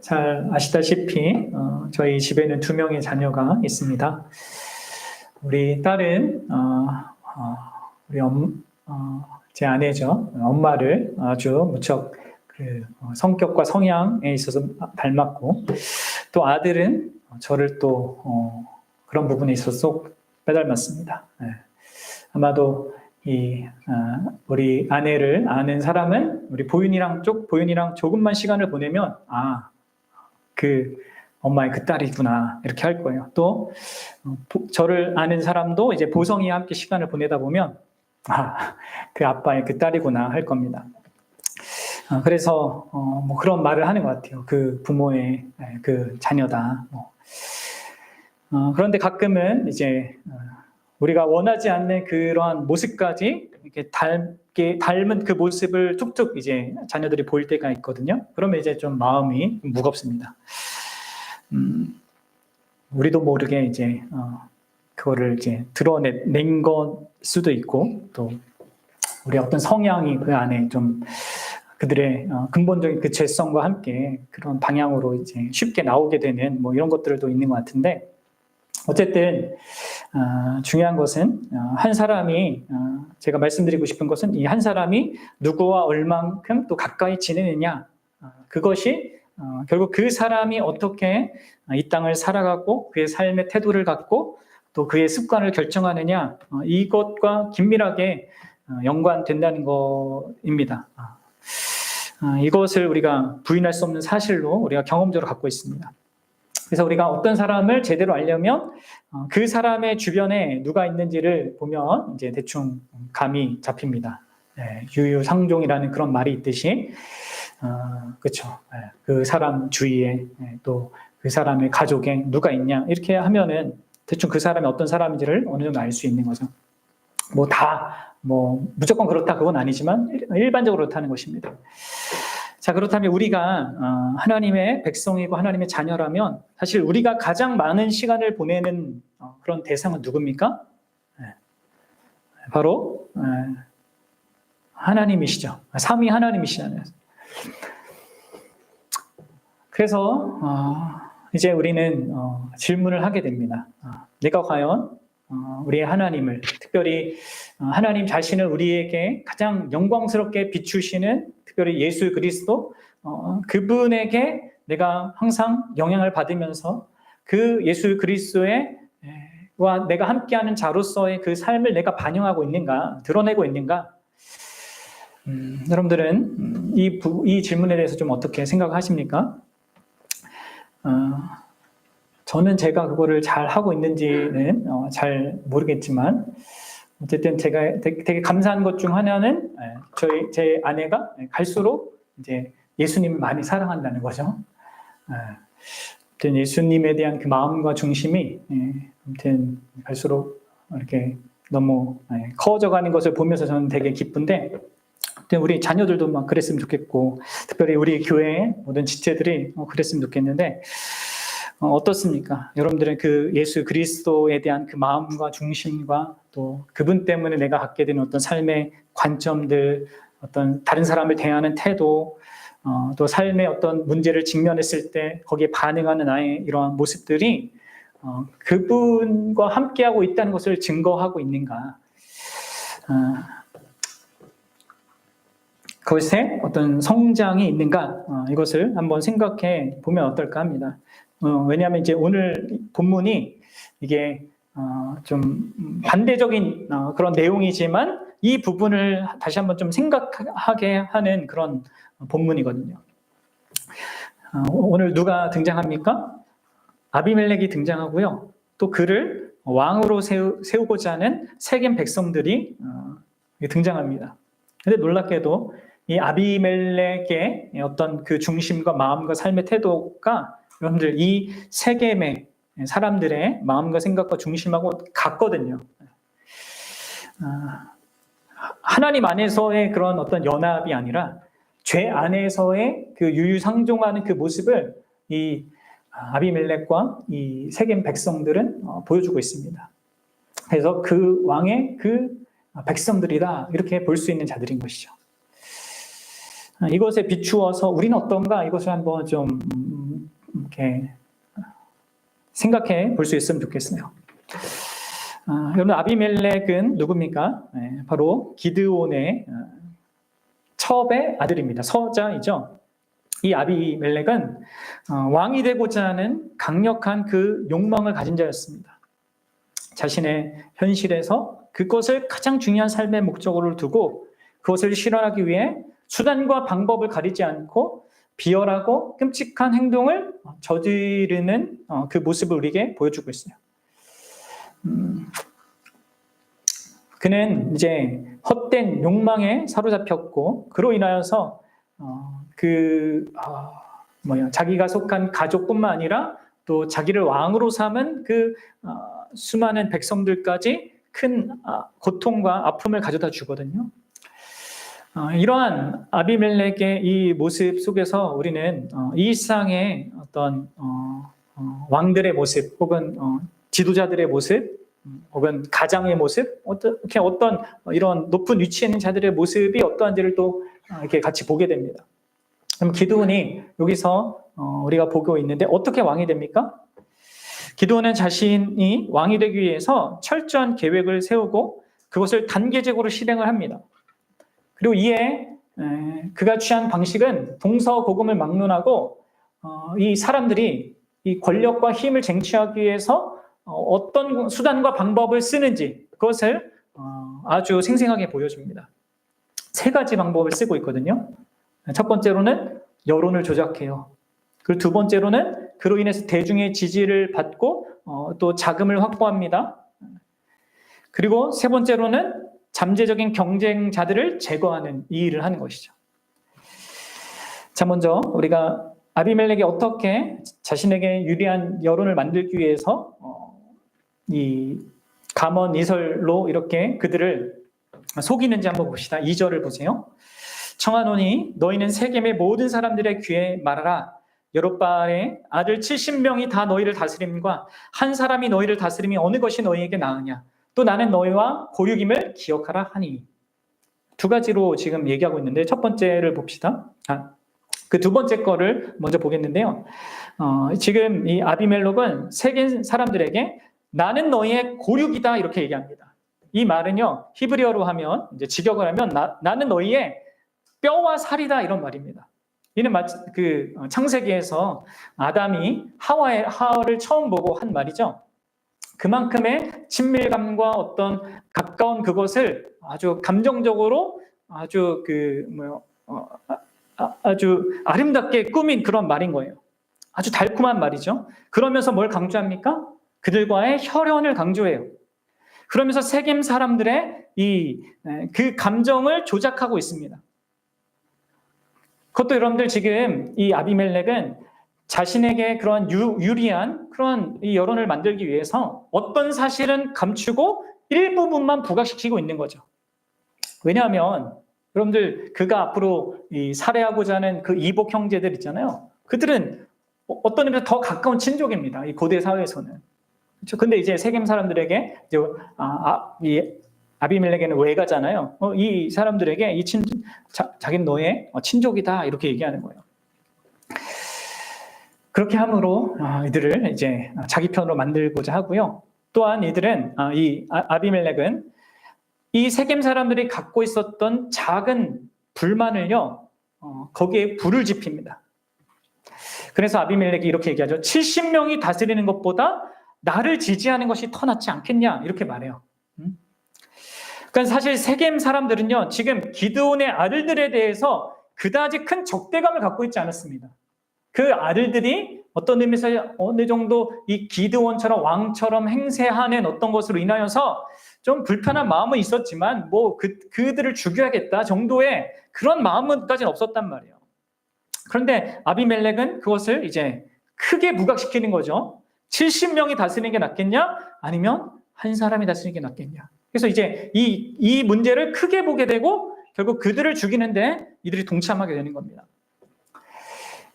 잘 아시다시피 저희 집에는 2명의 자녀가 있습니다. 우리 딸은 제 아내죠. 엄마를 아주 무척 성격과 성향에 있어서 닮았고, 또 아들은 저를 또 그런 부분에 있어서 쏙 빼닮았습니다. 아마도 우리 아내를 아는 사람은 우리 보윤이랑 조금만 시간을 보내면 그 엄마의 그 딸이구나 이렇게 할 거예요. 또 저를 아는 사람도 이제 보성이와 함께 시간을 보내다 보면 그 아빠의 그 딸이구나 할 겁니다. 그래서 뭐 그런 말을 하는 것 같아요. 그 부모의 그 자녀다. 그런데 가끔은 이제 우리가 원하지 않는 그러한 모습까지 이렇게 닮은 그 모습을 툭툭 이제 자녀들이 보일 때가 있거든요. 그러면 이제 좀 마음이 무겁습니다. 우리도 모르게 이제 그거를 이제 드러낸 걸 수도 있고, 또 우리의 어떤 성향이 그 안에 좀 그들의 근본적인 그 죄성과 함께 그런 방향으로 이제 쉽게 나오게 되는 뭐 이런 것들도 있는 것 같은데, 어쨌든 중요한 것은 한 사람이 제가 말씀드리고 싶은 것은 이 한 사람이 누구와 얼만큼 또 가까이 지내느냐, 그것이 결국 그 사람이 어떻게 이 땅을 살아가고 그의 삶의 태도를 갖고 또 그의 습관을 결정하느냐, 이것과 긴밀하게 연관된다는 것입니다. 이것을 우리가 부인할 수 없는 사실로 우리가 경험적으로 갖고 있습니다. 그래서 우리가 어떤 사람을 제대로 알려면 그 사람의 주변에 누가 있는지를 보면 이제 대충 감이 잡힙니다. 유유상종이라는 그런 말이 있듯이, 그렇죠. 그 사람 주위에 또 그 사람의 가족에 누가 있냐 이렇게 하면은 대충 그 사람이 어떤 사람인지를 어느 정도 알 수 있는 거죠. 무조건 그렇다 그건 아니지만 일반적으로 그렇다는 것입니다. 자, 그렇다면 우리가 하나님의 백성이고 하나님의 자녀라면 사실 우리가 가장 많은 시간을 보내는 그런 대상은 누굽니까? 바로 하나님이시죠. 삼위 하나님이시잖아요. 그래서 이제 우리는 질문을 하게 됩니다. 내가 과연 우리의 하나님을, 특별히 하나님 자신을 우리에게 가장 영광스럽게 비추시는 특별히 예수 그리스도, 그분에게 내가 항상 영향을 받으면서 그 예수 그리스도와 내가 함께하는 자로서의 그 삶을 내가 반영하고 있는가, 드러내고 있는가? 여러분들은 이 질문에 대해서 좀 어떻게 생각하십니까? 저는 제가 그거를 잘 하고 있는지는 잘 모르겠지만, 어쨌든 제가 되게 감사한 것 중 하나는 제 아내가 갈수록 이제 예수님을 많이 사랑한다는 거죠. 아무튼 예수님에 대한 그 마음과 중심이 아무튼 갈수록 이렇게 너무 커져가는 것을 보면서 저는 되게 기쁜데, 우리 자녀들도 막 그랬으면 좋겠고, 특별히 우리 교회의 모든 지체들이 그랬으면 좋겠는데, 어떻습니까? 여러분들은 그 예수 그리스도에 대한 그 마음과 중심과 또 그분 때문에 내가 갖게 되는 어떤 삶의 관점들, 어떤 다른 사람을 대하는 태도, 또 삶의 어떤 문제를 직면했을 때 거기에 반응하는 나의 이러한 모습들이 그분과 함께하고 있다는 것을 증거하고 있는가? 그것에 어떤 성장이 있는가? 이것을 한번 생각해 보면 어떨까 합니다. 왜냐하면 이제 오늘 본문이 이게 좀 반대적인 그런 내용이지만 이 부분을 다시 한번 좀 생각하게 하는 그런 본문이거든요. 오늘 누가 등장합니까? 아비멜렉이 등장하고요. 또 그를 왕으로 세우고자 하는 세겜 백성들이 등장합니다. 근데 놀랍게도 이 아비멜렉의 어떤 그 중심과 마음과 삶의 태도가 여러분들 이 세겜의 사람들의 마음과 생각과 중심하고 같거든요. 하나님 안에서의 그런 어떤 연합이 아니라 죄 안에서의 그 유유상종하는 그 모습을 이 아비멜렉과 이 세겜 백성들은 보여주고 있습니다. 그래서 그 왕의 그 백성들이다 이렇게 볼 수 있는 자들인 것이죠. 이것에 비추어서 우리는 어떤가 이것을 한번 좀 이렇게 생각해 볼 수 있으면 좋겠어요. 여러분, 아비멜렉은 누굽니까? 바로 기드온의 첩의 아들입니다. 서자이죠. 이 아비멜렉은 왕이 되고자 하는 강력한 그 욕망을 가진 자였습니다. 자신의 현실에서 그것을 가장 중요한 삶의 목적으로 두고 그것을 실현하기 위해 수단과 방법을 가리지 않고 비열하고 끔찍한 행동을 저지르는 그 모습을 우리에게 보여주고 있어요. 그는 이제 헛된 욕망에 사로잡혔고 그로 인하여서 자기가 속한 가족뿐만 아니라 또 자기를 왕으로 삼은 그 수많은 백성들까지 큰 고통과 아픔을 가져다 주거든요. 이러한 아비멜렉의 이 모습 속에서 우리는 이 일상의 어떤 왕들의 모습 혹은 지도자들의 모습 혹은 가장의 모습 어떤 이런 높은 위치에 있는 자들의 모습이 어떠한지를 또 이렇게 같이 보게 됩니다. 그럼 기드온이 여기서 우리가 보고 있는데 어떻게 왕이 됩니까? 기드온은 자신이 왕이 되기 위해서 철저한 계획을 세우고 그것을 단계적으로 실행을 합니다. 그리고 이에 그가 취한 방식은 동서고금을 막론하고 이 사람들이 이 권력과 힘을 쟁취하기 위해서 어떤 수단과 방법을 쓰는지 그것을 아주 생생하게 보여줍니다. 세 가지 방법을 쓰고 있거든요. 첫 번째로는 여론을 조작해요. 그리고 두 번째로는 그로 인해서 대중의 지지를 받고 또 자금을 확보합니다. 그리고 세 번째로는 잠재적인 경쟁자들을 제거하는 이 일을 하는 것이죠. 자, 먼저 우리가 아비멜렉이 어떻게 자신에게 유리한 여론을 만들기 위해서 이 감언 이설로 이렇게 그들을 속이는지 한번 봅시다. 2절을 보세요. 청하노니 너희는 세겜의 모든 사람들의 귀에 말하라. 여롯바알의 아들 70명이 다 너희를 다스림과 한 사람이 너희를 다스림이 어느 것이 너희에게 나으냐. 또 나는 너희와 고육임을 기억하라 하니. 두 가지로 지금 얘기하고 있는데 첫 번째를 봅시다. 그 두 번째 거를 먼저 보겠는데요. 지금 이 아비멜렉은 세겜 사람들에게 나는 너희의 고육이다 이렇게 얘기합니다. 이 말은요 히브리어로 하면 이제 직역을 하면 나는 너희의 뼈와 살이다 이런 말입니다. 이는 마치 그 창세기에서 아담이 하와를 처음 보고 한 말이죠. 그만큼의 친밀감과 어떤 가까운 그것을 아주 감정적으로 아주 아주 아름답게 꾸민 그런 말인 거예요. 아주 달콤한 말이죠. 그러면서 뭘 강조합니까? 그들과의 혈연을 강조해요. 그러면서 세겜 사람들의 그 감정을 조작하고 있습니다. 그것도 여러분들 지금 이 아비멜렉은 자신에게 그런 유리한 그런 이 여론을 만들기 위해서 어떤 사실은 감추고 일부분만 부각시키고 있는 거죠. 왜냐하면 여러분들 그가 앞으로 살해하고자 하는 그 이복 형제들 있잖아요. 그들은 어떤 의미에서 더 가까운 친족입니다. 이 고대 사회에서는. 그렇죠? 근데 이제 세겜 사람들에게 이 아비멜렉에는 외가잖아요. 이 사람들에게 자기는 너의 친족이다 이렇게 얘기하는 거예요. 그렇게 함으로 이들을 이제 자기 편으로 만들고자 하고요. 또한 이들은 이 아비멜렉은 이 세겜 사람들이 갖고 있었던 작은 불만을요 거기에 불을 지핍니다. 그래서 아비멜렉이 이렇게 얘기하죠. 70명이 다스리는 것보다 나를 지지하는 것이 더 낫지 않겠냐 이렇게 말해요. 그러니까 사실 세겜 사람들은요 지금 기드온의 아들들에 대해서 그다지 큰 적대감을 갖고 있지 않았습니다. 그 아들들이 어떤 의미에서 어느 정도 이 기드온처럼 왕처럼 행세하는 어떤 것으로 인하여서 좀 불편한 마음은 있었지만 그들을 죽여야겠다 정도의 그런 마음까지는 없었단 말이에요. 그런데 아비멜렉은 그것을 이제 크게 부각시키는 거죠. 70명이 다스리는 게 낫겠냐? 아니면 한 사람이 다스리는 게 낫겠냐? 그래서 이제 이 문제를 크게 보게 되고 결국 그들을 죽이는데 이들이 동참하게 되는 겁니다.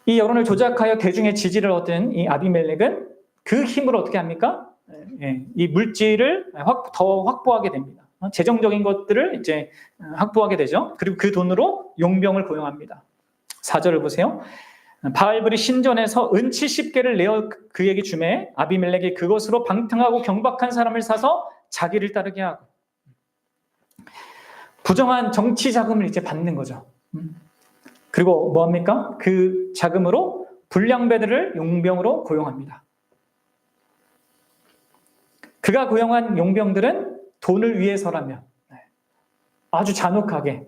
이 여론을 조작하여 대중의 지지를 얻은 이 아비멜렉은 그 힘으로 어떻게 합니까? 이 물질을 더 확보하게 됩니다. 재정적인 것들을 이제 확보하게 되죠. 그리고 그 돈으로 용병을 고용합니다. 4절을 보세요. 바알브리 신전에서 은 70개를 내어 그에게 주매 아비멜렉이 그것으로 방탕하고 경박한 사람을 사서 자기를 따르게 하고, 부정한 정치 자금을 이제 받는 거죠. 그리고 뭐합니까? 그 자금으로 불량배들을 용병으로 고용합니다. 그가 고용한 용병들은 돈을 위해서라면 아주 잔혹하게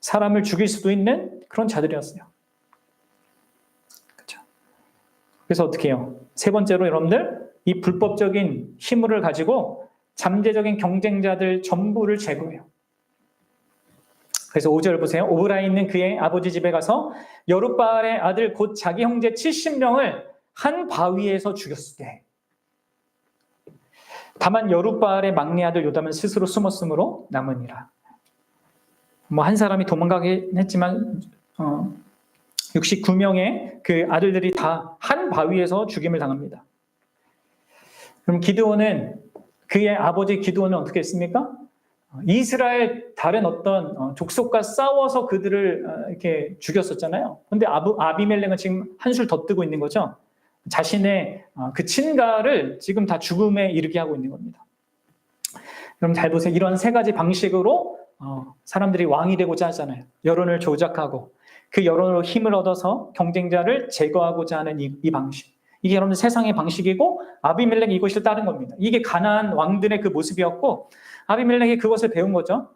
사람을 죽일 수도 있는 그런 자들이었어요. 그렇죠? 그래서 어떻게 해요? 세 번째로 여러분들, 이 불법적인 힘을 가지고 잠재적인 경쟁자들 전부를 제거해요. 그래서 5절 보세요. 오브라에 있는 그의 아버지 집에 가서 여룻바알의 아들 곧 자기 형제 70명을 한 바위에서 죽였으되, 다만 여룻바알의 막내 아들 요담은 스스로 숨었으므로 남으니라. 뭐 한 사람이 도망가긴 했지만 69명의 그 아들들이 다 한 바위에서 죽임을 당합니다. 그럼 기드온은, 그의 아버지 기드온은 어떻게 했습니까? 이스라엘 다른 어떤 족속과 싸워서 그들을 이렇게 죽였었잖아요. 근데 아비멜렉은 지금 한술 더 뜨고 있는 거죠. 자신의 그 친가를 지금 다 죽음에 이르게 하고 있는 겁니다. 그럼 잘 보세요. 이런 세 가지 방식으로 사람들이 왕이 되고자 하잖아요. 여론을 조작하고 그 여론으로 힘을 얻어서 경쟁자를 제거하고자 하는 이 방식. 이게 여러분 세상의 방식이고 아비멜렉이 이것을 따른 겁니다. 이게 가나안 왕들의 그 모습이었고 아비멜렉이 그것을 배운 거죠.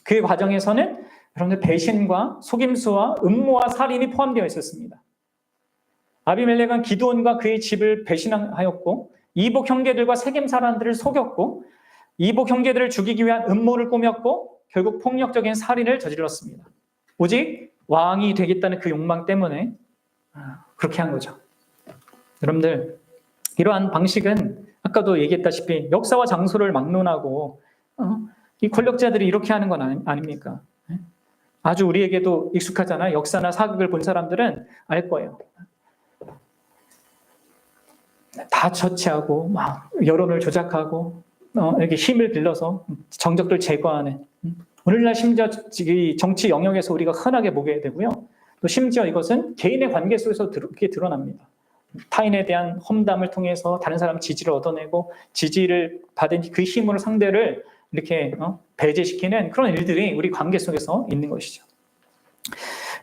그 과정에서는 여러분들 배신과 속임수와 음모와 살인이 포함되어 있었습니다. 아비멜렉은 기드온과 그의 집을 배신하였고 이복 형제들과 세겜 사람들을 속였고 이복 형제들을 죽이기 위한 음모를 꾸몄고 결국 폭력적인 살인을 저질렀습니다. 오직 왕이 되겠다는 그 욕망 때문에 그렇게 한 거죠. 여러분들, 이러한 방식은 아까도 얘기했다시피 역사와 장소를 막론하고 이 권력자들이 이렇게 하는 건 아닙니까? 아주 우리에게도 익숙하잖아요. 역사나 사극을 본 사람들은 알 거예요. 다 처치하고 막 여론을 조작하고 이렇게 힘을 빌려서 정적들 제거하는, 오늘날 심지어 정치 영역에서 우리가 흔하게 보게 되고요. 또 심지어 이것은 개인의 관계 속에서 그렇게 드러납니다. 타인에 대한 험담을 통해서 다른 사람 지지를 얻어내고 지지를 받은 그 힘으로 상대를 이렇게 배제시키는 그런 일들이 우리 관계 속에서 있는 것이죠.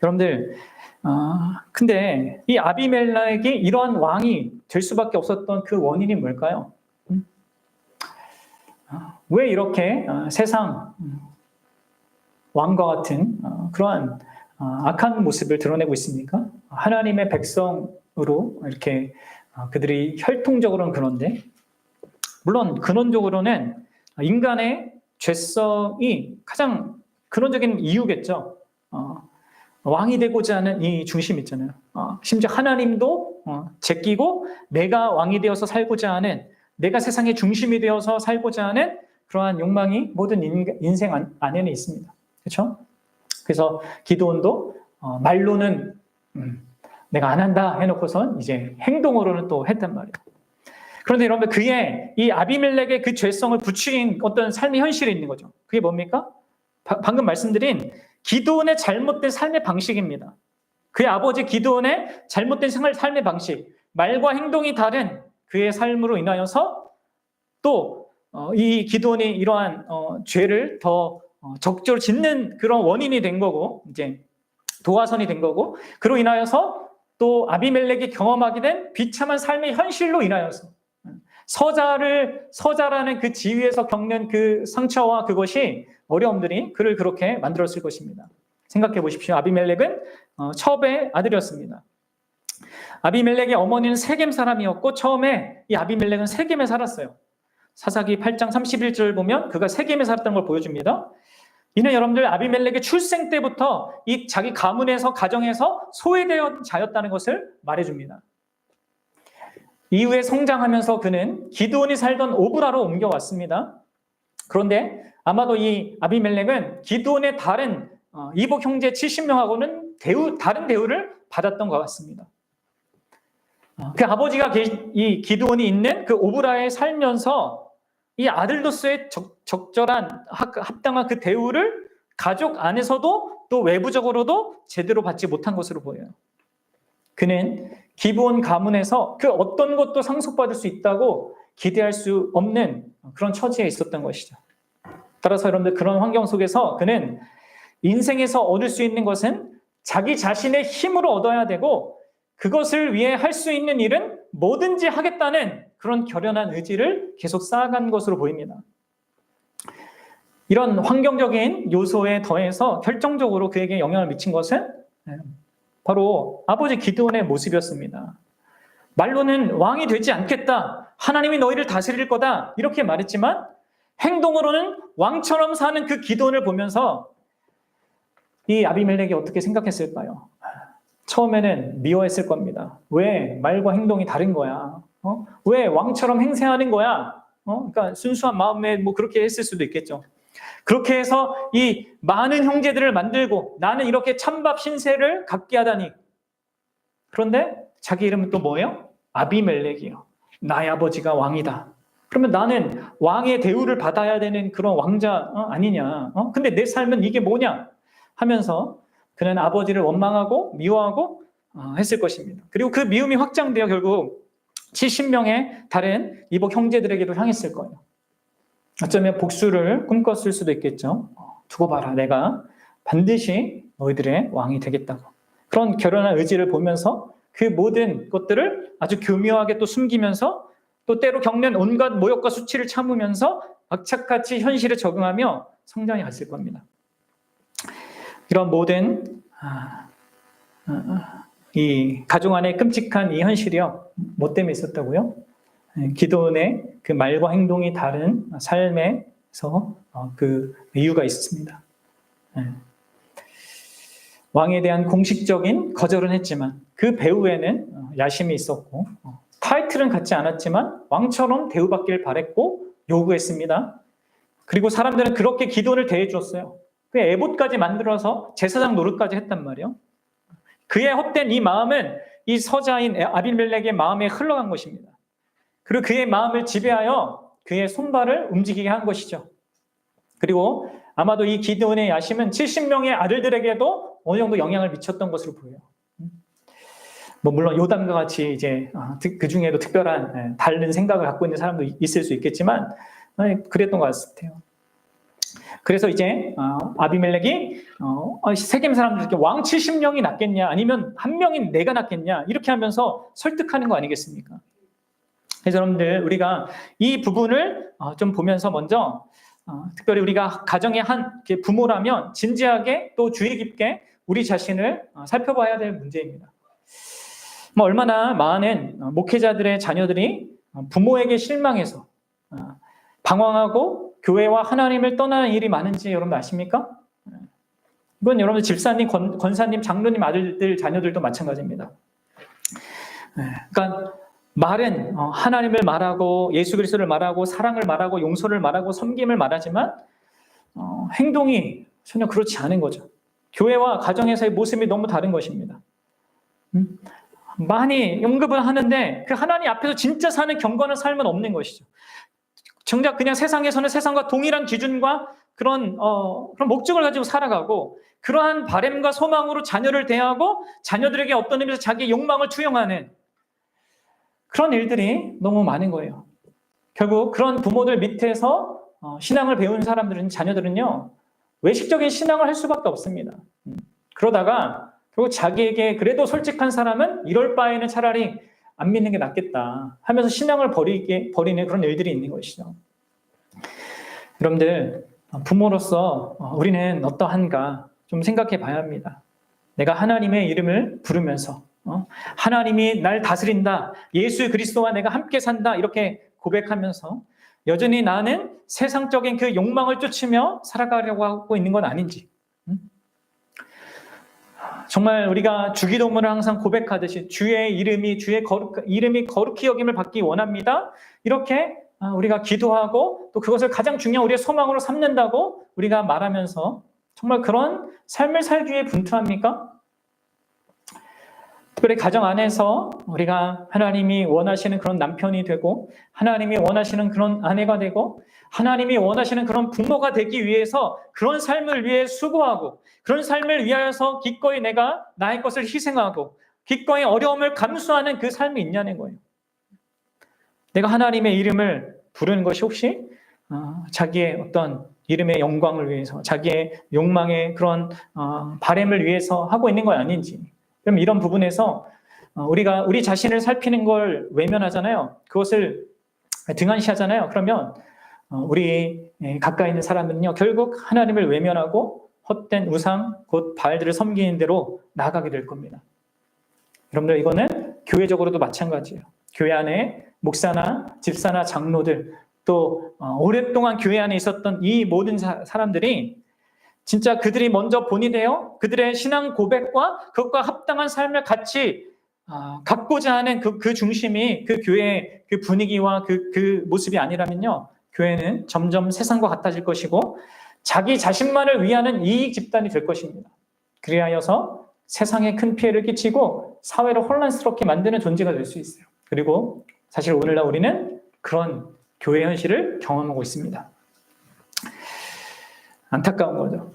여러분들, 근데 이 아비멜렉이 이러한 왕이 될 수밖에 없었던 그 원인이 뭘까요? 왜 이렇게 세상 왕과 같은 그러한 악한 모습을 드러내고 있습니까? 하나님의 백성으로 이렇게 그들이 혈통적으로는 그런데, 물론 근원적으로는 인간의 죄성이 가장 근원적인 이유겠죠. 왕이 되고자 하는 이 중심 있잖아요. 심지어 하나님도 제끼고 내가 왕이 되어서 살고자 하는, 내가 세상의 중심이 되어서 살고자 하는 그러한 욕망이 모든 인생 안에는 있습니다. 그렇죠? 그래서 기드온도 말로는 내가 안 한다 해놓고선 이제 행동으로는 또 했단 말이에요. 그런데 여러분, 그의 이 아비멜렉의 그 죄성을 부추긴 어떤 삶의 현실이 있는 거죠. 그게 뭡니까? 방금 말씀드린 기드온의 잘못된 삶의 방식입니다. 그의 아버지 기드온의 잘못된 삶의 방식, 말과 행동이 다른 그의 삶으로 인하여서 또 이 기드온이 이러한 죄를 더 적극적으로 짓는 그런 원인이 된 거고, 이제 도화선이 된 거고, 그로 인하여서 또 아비멜렉이 경험하게 된 비참한 삶의 현실로 인하여서 서자라는 그 지위에서 겪는 그 상처와 그것이, 어려움들이 그를 그렇게 만들었을 것입니다. 생각해 보십시오. 아비멜렉은 첩의 아들이었습니다. 아비멜렉의 어머니는 세겜 사람이었고 처음에 이 아비멜렉은 세겜에 살았어요. 사사기 8장 31절 보면 그가 세겜에 살았다는 걸 보여줍니다. 이는 여러분들 아비멜렉의 출생 때부터 이 자기 가문에서, 가정에서 소외되어 자였다는 것을 말해줍니다. 이후에 성장하면서 그는 기드온이 살던 오브라로 옮겨왔습니다. 그런데 아마도 이 아비멜렉은 기드온의 다른 이복 형제 70명하고는 다른 대우를 받았던 것 같습니다. 그 아버지가 이 기드온이 있는 그 오브라에 살면서 이 아들로서의 적절한 합당한 그 대우를 가족 안에서도 또 외부적으로도 제대로 받지 못한 것으로 보여요. 그는 기브온 가문에서 그 어떤 것도 상속받을 수 있다고 기대할 수 없는 그런 처지에 있었던 것이죠. 따라서 여러분들 그런 환경 속에서 그는 인생에서 얻을 수 있는 것은 자기 자신의 힘으로 얻어야 되고 그것을 위해 할 수 있는 일은 뭐든지 하겠다는 그런 결연한 의지를 계속 쌓아간 것으로 보입니다. 이런 환경적인 요소에 더해서 결정적으로 그에게 영향을 미친 것은 바로 아버지 기드온의 모습이었습니다. 말로는 왕이 되지 않겠다, 하나님이 너희를 다스릴 거다 이렇게 말했지만 행동으로는 왕처럼 사는 그 기드온을 보면서 이 아비멜렉이 어떻게 생각했을까요? 처음에는 미워했을 겁니다. 왜 말과 행동이 다른 거야? 왜 왕처럼 행세하는 거야? 그러니까 순수한 마음에 뭐 그렇게 했을 수도 있겠죠. 그렇게 해서 이 많은 형제들을 만들고 나는 이렇게 찬밥 신세를 갖게 하다니. 그런데 자기 이름은 또 뭐예요? 아비멜렉이요. 나의 아버지가 왕이다. 그러면 나는 왕의 대우를 받아야 되는 그런 왕자 아니냐? 근데 내 삶은 이게 뭐냐? 하면서 그는 아버지를 원망하고 미워하고 했을 것입니다. 그리고 그 미움이 확장되어 결국 70명의 다른 이복 형제들에게도 향했을 거예요. 어쩌면 복수를 꿈꿨을 수도 있겠죠. 두고 봐라, 내가 반드시 너희들의 왕이 되겠다고. 그런 결연한 의지를 보면서 그 모든 것들을 아주 교묘하게 또 숨기면서 또 때로 겪는 온갖 모욕과 수치를 참으면서 악착같이 현실에 적응하며 성장해 갔을 겁니다. 이런 모든 이 가정 안에 끔찍한 이 현실이요, 뭐 때문에 있었다고요? 기드온의 그 말과 행동이 다른 삶에서 그 이유가 있었습니다. 왕에 대한 공식적인 거절은 했지만 그 배후에는 야심이 있었고 타이틀은 갖지 않았지만 왕처럼 대우받길 바랬고 요구했습니다. 그리고 사람들은 그렇게 기드온을 대해 주었어요. 그 에봇까지 만들어서 제사장 노릇까지 했단 말이에요. 그의 헛된 이 마음은 이 서자인 아비멜렉의 마음에 흘러간 것입니다. 그리고 그의 마음을 지배하여 그의 손발을 움직이게 한 것이죠. 그리고 아마도 이 기드온의 야심은 70명의 아들들에게도 어느 정도 영향을 미쳤던 것으로 보여요. 뭐 물론 요담과 같이 이제 그 중에도 특별한 다른 생각을 갖고 있는 사람도 있을 수 있겠지만 그랬던 것 같아요. 그래서 이제 아비멜렉이 세겜 사람들에게 왕 70명이 낫겠냐 아니면 한 명인 내가 낫겠냐 이렇게 하면서 설득하는 거 아니겠습니까? 그래서 여러분들 우리가 이 부분을 좀 보면서 먼저 특별히 우리가 가정의 한 부모라면 진지하게 또 주의 깊게 우리 자신을 살펴봐야 될 문제입니다. 얼마나 많은 목회자들의 자녀들이 부모에게 실망해서 방황하고 교회와 하나님을 떠나는 일이 많은지 여러분 아십니까? 이건 여러분 집사님, 권사님, 장로님 아들들, 자녀들도 마찬가지입니다. 그러니까 말은 하나님을 말하고 예수 그리스도를 말하고 사랑을 말하고 용서를 말하고 섬김을 말하지만 행동이 전혀 그렇지 않은 거죠. 교회와 가정에서의 모습이 너무 다른 것입니다. 많이 언급을 하는데 그 하나님 앞에서 진짜 사는 경건한 삶은 없는 것이죠. 정작 그냥 세상에서는 세상과 동일한 기준과 그런 목적을 가지고 살아가고 그러한 바램과 소망으로 자녀를 대하고 자녀들에게 어떤 의미에서 자기의 욕망을 투영하는 그런 일들이 너무 많은 거예요. 결국 그런 부모들 밑에서 신앙을 배운 사람들은 자녀들은요 외식적인 신앙을 할 수밖에 없습니다. 그러다가 결국 자기에게 그래도 솔직한 사람은 이럴 바에는 차라리 안 믿는 게 낫겠다 하면서 신앙을 버리는 그런 일들이 있는 것이죠. 여러분들 부모로서 우리는 어떠한가 좀 생각해 봐야 합니다. 내가 하나님의 이름을 부르면서 하나님이 날 다스린다, 예수 그리스도와 내가 함께 산다 이렇게 고백하면서 여전히 나는 세상적인 그 욕망을 쫓으며 살아가려고 하고 있는 건 아닌지, 정말 우리가 주기도문을 항상 고백하듯이 주의 이름이 거룩히 여김을 받기 원합니다. 이렇게 우리가 기도하고 또 그것을 가장 중요한 우리의 소망으로 삼는다고 우리가 말하면서 정말 그런 삶을 살기에 분투합니까? 특별히 가정 안에서 우리가 하나님이 원하시는 그런 남편이 되고 하나님이 원하시는 그런 아내가 되고 하나님이 원하시는 그런 부모가 되기 위해서 그런 삶을 위해 수고하고 그런 삶을 위하여서 기꺼이 내가 나의 것을 희생하고 기꺼이 어려움을 감수하는 그 삶이 있냐는 거예요. 내가 하나님의 이름을 부르는 것이 혹시 자기의 어떤 이름의 영광을 위해서, 자기의 욕망의 그런 바램을 위해서 하고 있는 건 아닌지. 그럼 이런 부분에서 우리가 우리 자신을 살피는 걸 외면하잖아요. 그것을 등한시하잖아요. 그러면 우리 가까이 있는 사람은요, 결국 하나님을 외면하고 헛된 우상, 곧 바알들을 섬기는 대로 나아가게 될 겁니다. 여러분들, 이거는 교회적으로도 마찬가지예요. 교회 안에 목사나 집사나 장로들, 또 오랫동안 교회 안에 있었던 이 모든 사람들이 진짜 그들이 먼저 본이 되어 그들의 신앙 고백과 그것과 합당한 삶을 같이 갖고자 하는 그 중심이 그 교회의 그 분위기와 그 모습이 아니라면요, 교회는 점점 세상과 같아질 것이고 자기 자신만을 위하는 이익 집단이 될 것입니다. 그리하여서 세상에 큰 피해를 끼치고 사회를 혼란스럽게 만드는 존재가 될 수 있어요. 그리고 사실 오늘날 우리는 그런 교회 현실을 경험하고 있습니다. 안타까운 거죠.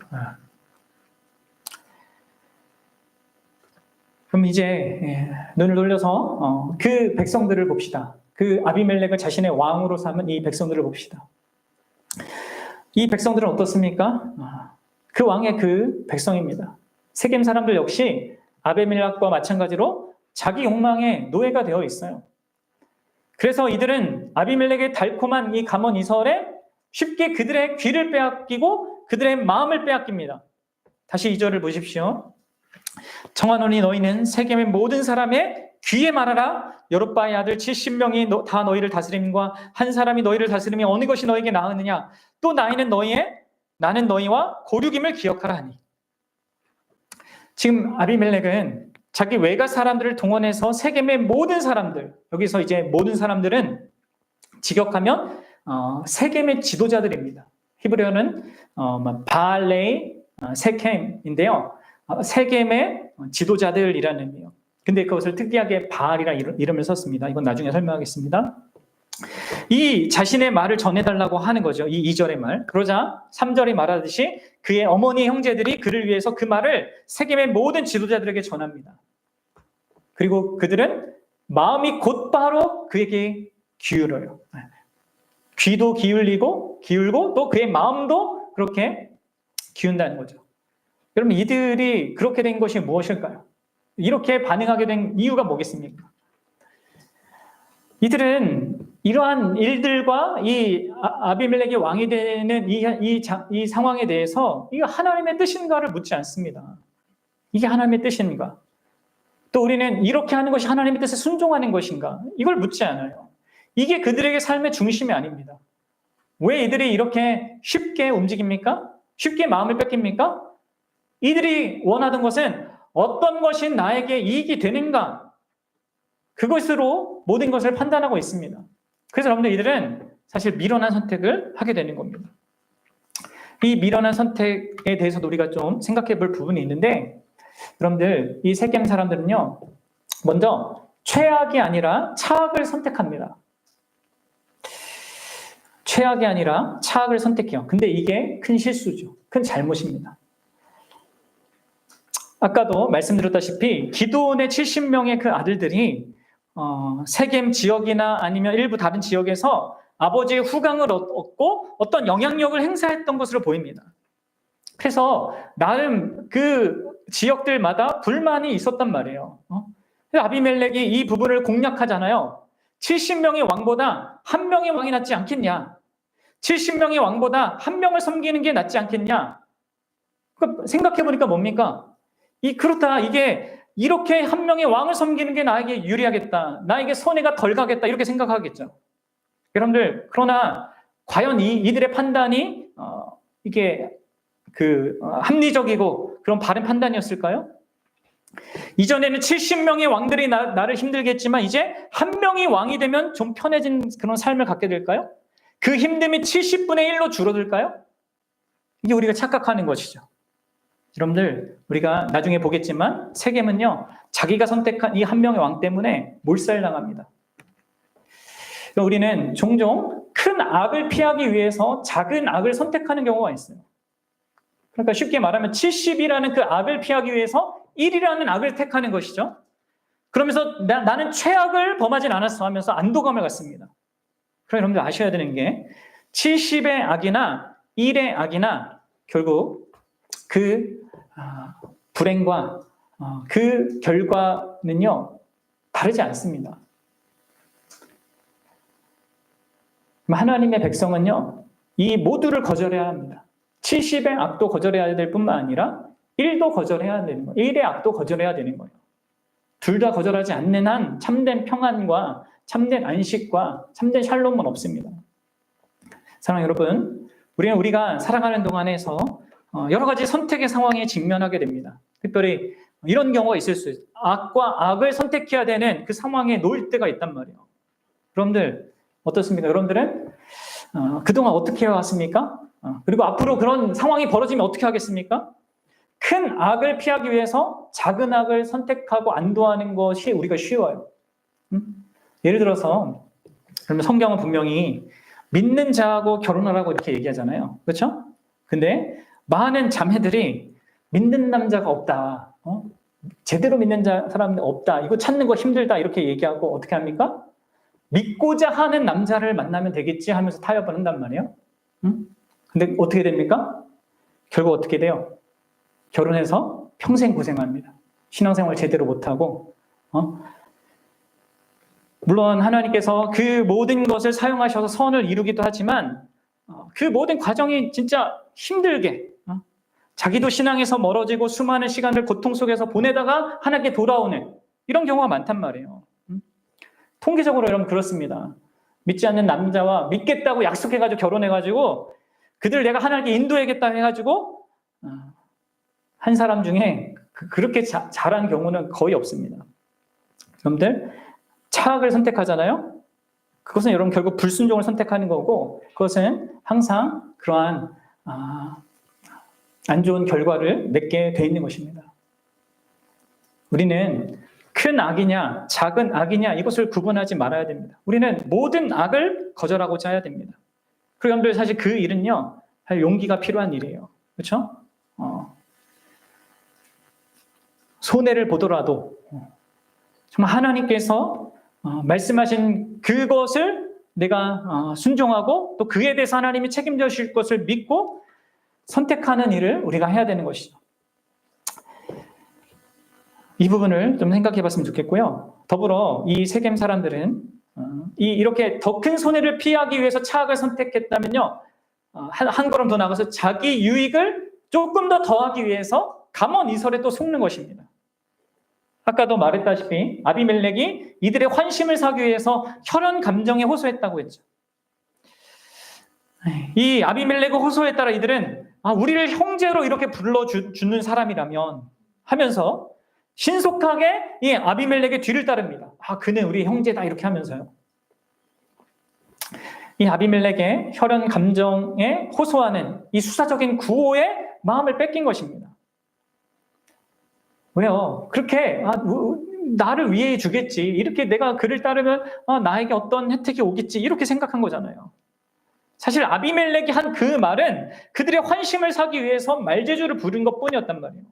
그럼 이제 눈을 돌려서 그 백성들을 봅시다. 그 아비멜렉을 자신의 왕으로 삼은 이 백성들을 봅시다. 이 백성들은 어떻습니까? 그 왕의 그 백성입니다. 세겜 사람들 역시 아비멜렉과 마찬가지로 자기 욕망의 노예가 되어 있어요. 그래서 이들은 아비멜렉의 달콤한 이 감언 이설에 쉽게 그들의 귀를 빼앗기고 그들의 마음을 빼앗깁니다. 다시 2절을 보십시오. 청하노니 너희는 세겜의 모든 사람의 귀에 말하라. 여롯바의 아들 70명이 다 너희를 다스림과 한 사람이 너희를 다스림이 어느 것이 너에게 나으느냐. 또 나는 너희와 고륙임을 기억하라 하니. 지금 아비멜렉은 자기 외가 사람들을 동원해서 세겜의 모든 사람들, 여기서 이제 모든 사람들은 직역하면 세겜의 지도자들입니다. 히브리어는 바알레이 세켐인데요. 세겜의 지도자들이라는 의미예요. 근데 그것을 특이하게 바알이라 이름을 썼습니다. 이건 나중에 설명하겠습니다. 이 자신의 말을 전해달라고 하는 거죠. 이 2절의 말. 그러자 3절이 말하듯이 그의 어머니 형제들이 그를 위해서 그 말을 세겜의 모든 지도자들에게 전합니다. 그리고 그들은 마음이 곧바로 그에게 기울어요. 귀도 기울고 또 그의 마음도 그렇게 기운다는 거죠. 그럼 이들이 그렇게 된 것이 무엇일까요? 이렇게 반응하게 된 이유가 뭐겠습니까? 이들은 이러한 일들과 이 아비멜렉이 왕이 되는 이 상황에 대해서 이게 하나님의 뜻인가를 묻지 않습니다. 이게 하나님의 뜻인가? 또 우리는 이렇게 하는 것이 하나님의 뜻에 순종하는 것인가? 이걸 묻지 않아요. 이게 그들에게 삶의 중심이 아닙니다. 왜 이들이 이렇게 쉽게 움직입니까? 쉽게 마음을 뺏깁니까? 이들이 원하던 것은 어떤 것이 나에게 이익이 되는가? 그것으로 모든 것을 판단하고 있습니다. 그래서 여러분들 이들은 사실 미련한 선택을 하게 되는 겁니다. 이 미련한 선택에 대해서도 우리가 좀 생각해 볼 부분이 있는데, 여러분들 이 세겜 사람들은요, 먼저 최악이 아니라 차악을 선택합니다. 최악이 아니라 차악을 선택해요. 근데 이게 큰 실수죠. 큰 잘못입니다. 아까도 말씀드렸다시피 기드온의 70명의 그 아들들이 세겜 지역이나 아니면 일부 다른 지역에서 아버지의 후광을 얻고 어떤 영향력을 행사했던 것으로 보입니다. 그래서 나름 그 지역들마다 불만이 있었단 말이에요. 아비멜렉이 이 부분을 공략하잖아요. 70명의 왕보다 한 명의 왕이 낫지 않겠냐? 70명의 왕보다 한 명을 섬기는 게 낫지 않겠냐? 생각해보니까 뭡니까? 그렇다. 이게 이렇게 한 명의 왕을 섬기는 게 나에게 유리하겠다. 나에게 손해가 덜 가겠다. 이렇게 생각하겠죠. 여러분들, 그러나 과연 이들의 판단이 이게 합리적이고 그런 바른 판단이었을까요? 이전에는 70명의 왕들이 나를 힘들게 했지만 이제 한 명이 왕이 되면 좀 편해진 그런 삶을 갖게 될까요? 그 힘듦이 70분의 1로 줄어들까요? 이게 우리가 착각하는 것이죠. 여러분들, 우리가 나중에 보겠지만 세겜은요, 자기가 선택한 이 한 명의 왕 때문에 몰살당합니다. 우리는 종종 큰 악을 피하기 위해서 작은 악을 선택하는 경우가 있어요. 그러니까 쉽게 말하면 70이라는 그 악을 피하기 위해서 1이라는 악을 택하는 것이죠. 그러면서 나는 최악을 범하진 않았어 하면서 안도감을 갖습니다. 그럼 여러분들 아셔야 되는 게 70의 악이나 1의 악이나 결국 그 불행과 그 결과는요 다르지 않습니다. 하나님의 백성은요 이 모두를 거절해야 합니다. 70의 악도 거절해야 될 뿐만 아니라 1도 거절해야 되는 거예요. 1의 악도 거절해야 되는 거예요. 둘 다 거절하지 않는 한 참된 평안과 참된 안식과 참된 샬롬은 없습니다. 사랑하는 여러분, 우리가 살아가는 동안에서 여러 가지 선택의 상황에 직면하게 됩니다. 특별히 이런 경우가 있을 수 있어요. 악과 악을 선택해야 되는 그 상황에 놓일 때가 있단 말이에요. 여러분들 어떻습니까? 여러분들은 그동안 어떻게 해왔습니까? 그리고 앞으로 그런 상황이 벌어지면 어떻게 하겠습니까? 큰 악을 피하기 위해서 작은 악을 선택하고 안도하는 것이 우리가 쉬워요. 예를 들어서 그러면 성경은 분명히 믿는 자하고 결혼하라고 이렇게 얘기하잖아요. 그렇죠? 근데 많은 자매들이 믿는 남자가 없다. 제대로 믿는 사람이 없다. 이거 찾는 거 힘들다. 이렇게 얘기하고 어떻게 합니까? 믿고자 하는 남자를 만나면 되겠지 하면서 타협을 한단 말이에요. 근데 어떻게 됩니까? 결국 어떻게 돼요? 결혼해서 평생 고생합니다. 신앙생활 제대로 못하고 물론 하나님께서 그 모든 것을 사용하셔서 선을 이루기도 하지만 그 모든 과정이 진짜 힘들게 자기도 신앙에서 멀어지고 수많은 시간을 고통 속에서 보내다가 하나님께 돌아오는 이런 경우가 많단 말이에요. 통계적으로 여러분 그렇습니다. 믿지 않는 남자와 믿겠다고 약속해가지고 결혼해가지고 그들 내가 하나님께 인도해야겠다 해가지고 한 사람 중에 그렇게 잘한 경우는 거의 없습니다. 여러분들 차악을 선택하잖아요. 그것은 여러분 결국 불순종을 선택하는 거고 그것은 항상 그러한 안 좋은 결과를 맺게 돼 있는 것입니다. 우리는 큰 악이냐 작은 악이냐 이것을 구분하지 말아야 됩니다. 우리는 모든 악을 거절하고자 해야 됩니다. 그리고 여러분들 사실 그 일은요 용기가 필요한 일이에요. 그렇죠? 손해를 보더라도 정말 하나님께서 말씀하신 그것을 내가 순종하고 또 그에 대해서 하나님이 책임져 주실 것을 믿고 선택하는 일을 우리가 해야 되는 것이죠. 이 부분을 좀 생각해 봤으면 좋겠고요. 더불어 이 세겜 사람들은 이렇게 더 큰 손해를 피하기 위해서 차악을 선택했다면요. 한 걸음 더 나가서 자기 유익을 조금 더 더하기 위해서 감언이설에 또 속는 것입니다. 아까도 말했다시피 아비멜렉이 이들의 환심을 사기 위해서 혈연 감정에 호소했다고 했죠. 이 아비멜렉의 호소에 따라 이들은 우리를 형제로 이렇게 불러주는 사람이라면 하면서 신속하게 이 아비멜렉의 뒤를 따릅니다. 그는 우리 형제다 이렇게 하면서요. 이 아비멜렉의 혈연 감정에 호소하는 이 수사적인 구호의 마음을 뺏긴 것입니다. 왜요? 그렇게 나를 위해 주겠지. 이렇게 내가 그를 따르면 나에게 어떤 혜택이 오겠지. 이렇게 생각한 거잖아요. 사실 아비멜렉이 한 그 말은 그들의 환심을 사기 위해서 말재주를 부른 것뿐이었단 말이에요.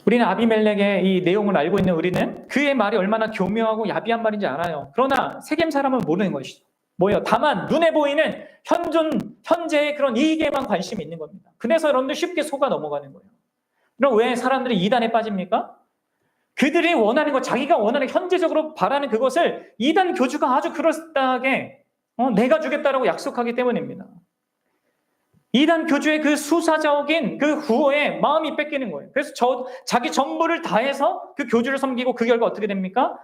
우리는 아비멜렉의 이 내용을 알고 있는 우리는 그의 말이 얼마나 교묘하고 야비한 말인지 알아요. 그러나 세겜 사람은 모르는 것이죠. 뭐예요? 다만 눈에 보이는 현재의 그런 이익에만 관심이 있는 겁니다. 그래서 여러분들 쉽게 속아 넘어가는 거예요. 그럼 왜 사람들이 이단에 빠집니까? 그들이 원하는 것, 자기가 원하는 현재적으로 바라는 그것을 이단 교주가 아주 그럴싸하게 내가 주겠다라고 약속하기 때문입니다. 이단 교주의 그 수사적인 그 구호에 마음이 뺏기는 거예요. 그래서 자기 전부를 다해서 그 교주를 섬기고 그 결과 어떻게 됩니까?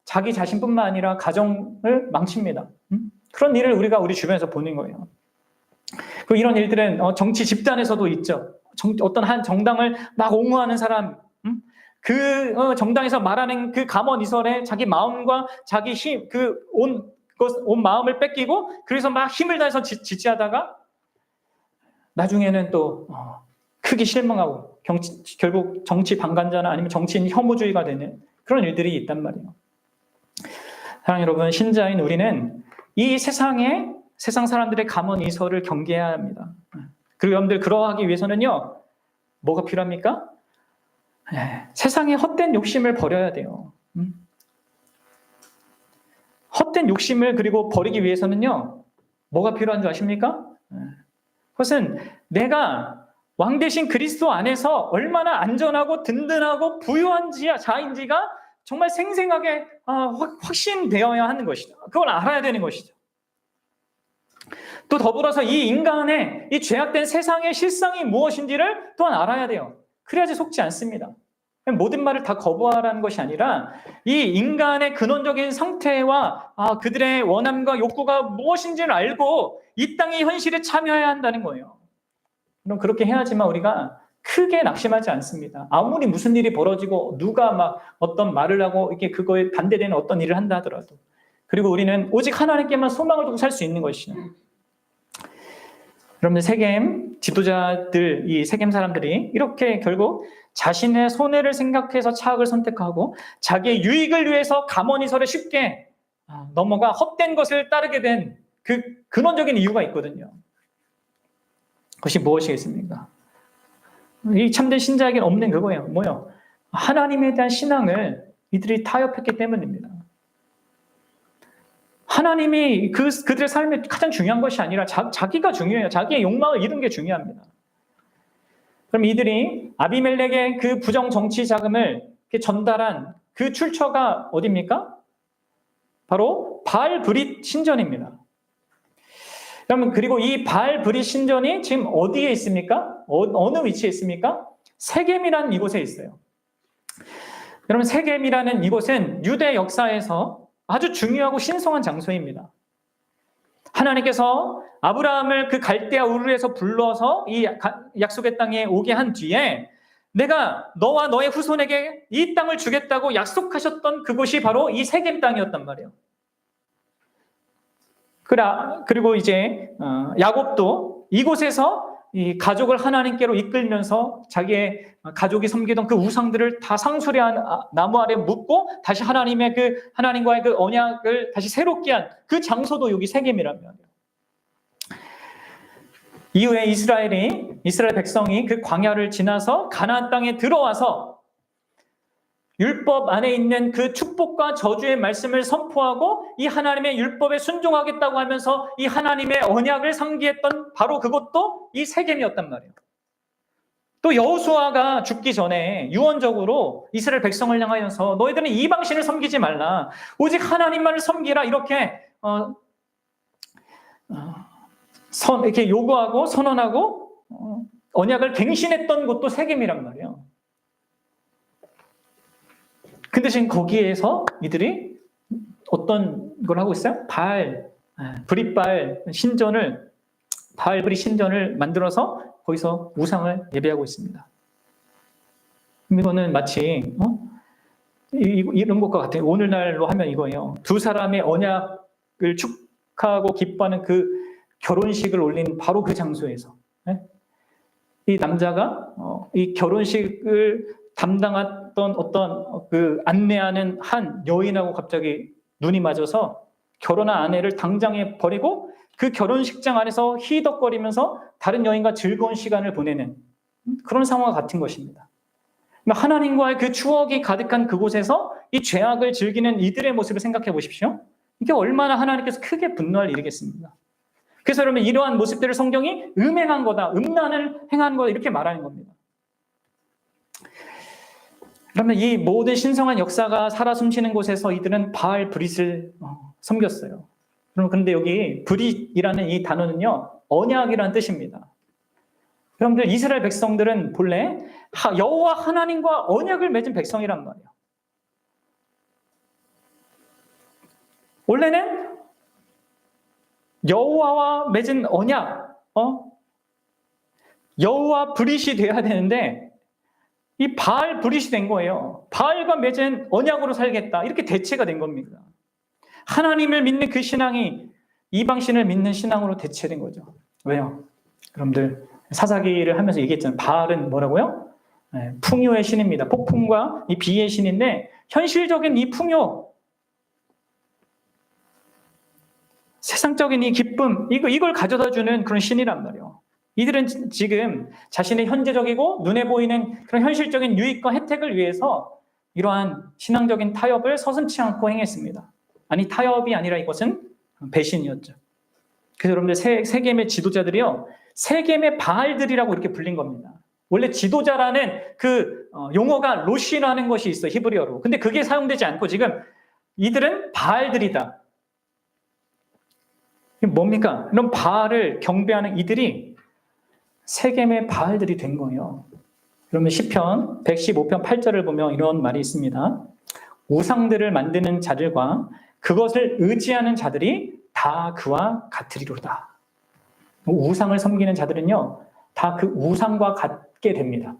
자기 자신뿐만 아니라 가정을 망칩니다. 그런 일을 우리가 우리 주변에서 보는 거예요. 그리고 이런 일들은 정치 집단에서도 있죠. 어떤 한 정당을 막 옹호하는 사람, 그 정당에서 말하는 그 감언이설에 자기 마음과 자기 힘, 온 마음을 뺏기고 그래서 막 힘을 다해서 지지하다가 나중에는 또 크게 실망하고 결국 정치 방관자나 아니면 정치인 혐오주의가 되는 그런 일들이 있단 말이에요. 사랑하는 여러분, 신자인 우리는 이 세상 사람들의 감언이설을 경계해야 합니다. 그리고 여러분들 그러하기 위해서는요, 뭐가 필요합니까? 세상의 헛된 욕심을 버려야 돼요. 헛된 욕심을 그리고 버리기 위해서는요, 뭐가 필요한 줄 아십니까? 그것은 내가 왕 대신 그리스도 안에서 얼마나 안전하고 든든하고 부유한 자인지가 정말 생생하게 확신되어야 하는 것이죠. 그걸 알아야 되는 것이죠. 또 더불어서 이 인간의 이 죄악된 세상의 실상이 무엇인지를 또한 알아야 돼요. 그래야지 속지 않습니다. 모든 말을 다 거부하라는 것이 아니라 이 인간의 근원적인 상태와 그들의 원함과 욕구가 무엇인지를 알고 이 땅의 현실에 참여해야 한다는 거예요. 그럼 그렇게 해야지만 우리가 크게 낙심하지 않습니다. 아무리 무슨 일이 벌어지고 누가 막 어떤 말을 하고 이게 그거에 반대되는 어떤 일을 한다 하더라도, 그리고 우리는 오직 하나님께만 소망을 두고 살 수 있는 것이죠. 여러분들, 세겜 지도자들, 이 세겜 사람들이 이렇게 결국 자신의 손해를 생각해서 차악을 선택하고 자기의 유익을 위해서 가모니설에 쉽게 넘어가 헛된 것을 따르게 된 그 근원적인 이유가 있거든요. 그것이 무엇이겠습니까? 이 참된 신자에게는 없는 그거예요. 뭐요? 하나님에 대한 신앙을 이들이 타협했기 때문입니다. 하나님이 그들의 삶에 가장 중요한 것이 아니라 자기가 중요해요. 자기의 욕망을 이룬 게 중요합니다. 그럼 이들이 아비멜렉의 그 부정 정치 자금을 전달한 그 출처가 어디입니까? 바로 바알 브릿 신전입니다. 여러분, 그리고 이 바알 브릿 신전이 지금 어디에 있습니까? 어느 위치에 있습니까? 세겜이라는 이곳에 있어요. 여러분, 세겜이라는 이곳은 유대 역사에서 아주 중요하고 신성한 장소입니다. 하나님께서 아브라함을 그 갈대아 우르에서 불러서 이 약속의 땅에 오게 한 뒤에 내가 너와 너의 후손에게 이 땅을 주겠다고 약속하셨던 그곳이 바로 이 세겜 땅이었단 말이에요. 그리고 이제 야곱도 이곳에서 이 가족을 하나님께로 이끌면서 자기의 가족이 섬기던 그 우상들을 다 상수리한 나무 아래 묻고 다시 하나님과의 그 언약을 다시 새롭게 한 그 장소도 여기 세겜이란 말이에요. 이후에 이스라엘 백성이 그 광야를 지나서 가나안 땅에 들어와서 율법 안에 있는 그 축복과 저주의 말씀을 선포하고 이 하나님의 율법에 순종하겠다고 하면서 이 하나님의 언약을 상기했던 바로 그것도 이 세겜이었단 말이에요. 또 여호수아가 죽기 전에 유언적으로 이스라엘 백성을 향하여서 너희들은 이방신을 섬기지 말라, 오직 하나님만을 섬기라, 이렇게 이렇게 요구하고 선언하고 언약을 갱신했던 곳도 세겜이란 말이에요. 근데 지금 거기에서 이들이 어떤 걸 하고 있어요? 바알 브릿 신전을 만들어서 거기서 우상을 예배하고 있습니다. 이거는 마치 이런 것과 같아요. 오늘날로 하면 이거예요. 두 사람의 언약을 축하하고 기뻐하는 그 결혼식을 올린 바로 그 장소에서 이 남자가 이 결혼식을 담당했던 어떤 그 안내하는 한 여인하고 갑자기 눈이 맞아서 결혼한 아내를 당장에 버리고 그 결혼식장 안에서 희덕거리면서 다른 여인과 즐거운 시간을 보내는 그런 상황과 같은 것입니다. 하나님과의 그 추억이 가득한 그곳에서 이 죄악을 즐기는 이들의 모습을 생각해 보십시오. 이게 얼마나 하나님께서 크게 분노할 일이겠습니까? 그래서 여러분, 이러한 모습들을 성경이 음행한 거다, 음란을 행한 거다, 이렇게 말하는 겁니다. 그러면 이 모든 신성한 역사가 살아 숨쉬는 곳에서 이들은 바알 브릿을 섬겼어요. 그런데 여기 브릿이라는 이 단어는요, 언약이라는 뜻입니다. 여러분들, 이스라엘 백성들은 본래 여호와 하나님과 언약을 맺은 백성이란 말이에요. 원래는 여호와와 맺은 언약, 여호와 브릿이 돼야 되는데 이 바알 브릿이 된 거예요. 바알과 맺은 언약으로 살겠다, 이렇게 대체가 된 겁니다. 하나님을 믿는 그 신앙이 이방신을 믿는 신앙으로 대체된 거죠. 왜요? 여러분들, 사사기를 하면서 얘기했잖아요. 바알은 뭐라고요? 풍요의 신입니다. 폭풍과 이 비의 신인데, 현실적인 이 풍요, 세상적인 이 기쁨, 이걸 가져다 주는 그런 신이란 말이에요. 이들은 지금 자신의 현재적이고 눈에 보이는 그런 현실적인 유익과 혜택을 위해서 이러한 신앙적인 타협을 서슴지 않고 행했습니다. 아니, 타협이 아니라 이것은 배신이었죠. 그래서 여러분들 세겜의 지도자들이요, 세겜의 바알들이라고 이렇게 불린 겁니다. 원래 지도자라는 그 용어가 로시라는 것이 있어요, 히브리어로. 근데 그게 사용되지 않고 지금 이들은 바알들이다. 이게 뭡니까? 이런 바알을 경배하는 이들이 세겜의 바알들이 된 거예요. 그러면 시편 115편 8절을 보면 이런 말이 있습니다. 우상들을 만드는 자들과 그것을 의지하는 자들이 다 그와 같으리로다. 우상을 섬기는 자들은요, 다 그 우상과 같게 됩니다.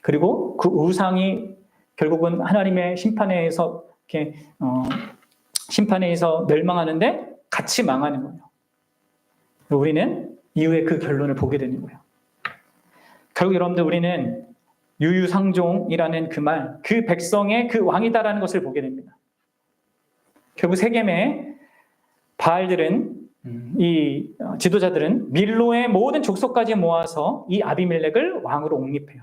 그리고 그 우상이 결국은 하나님의 심판에 의해서 이렇게 심판에 의해서 멸망하는데 같이 망하는 거예요. 우리는 이후에 그 결론을 보게 되는 거예요. 결국 여러분들 우리는 유유상종이라는 그 말, 그 백성의 그 왕이다라는 것을 보게 됩니다. 결국 세겜의 바알들은 이 지도자들은 밀로의 모든 족속까지 모아서 이 아비멜렉을 왕으로 옹립해요.